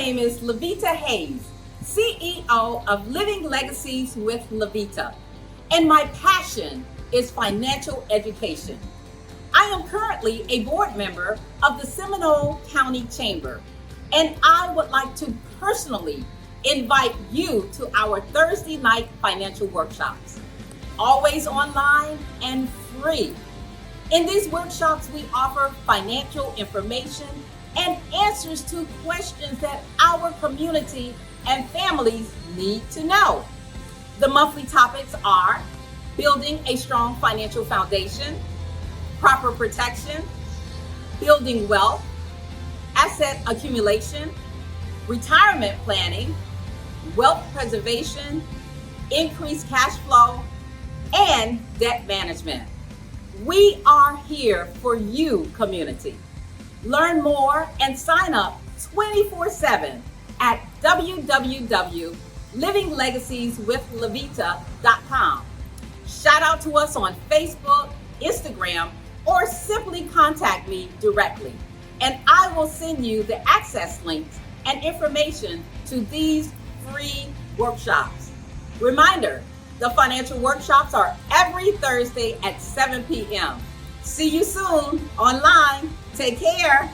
name is Laveta Hayes, CEO of Living Legacies with Laveta, and my passion is financial education. I am currently a board member of the Seminole County Chamber, and I would like to personally invite you to our Thursday night financial workshops, always online and free. In these workshops, we offer financial information and answers to questions that our community and families need to know. The monthly topics are building a strong financial foundation, proper protection, building wealth, asset accumulation, retirement planning, wealth preservation, increased cash flow, and debt management. We are here for you, community. Learn more and sign up 24/7 at www.livinglegaceswithlaveta.com. Shout out to us on Facebook, Instagram, or simply contact me directly, and I will send you the access links and information to these free workshops. Reminder, the financial workshops are every Thursday at 7 p.m. See you soon online. Take care.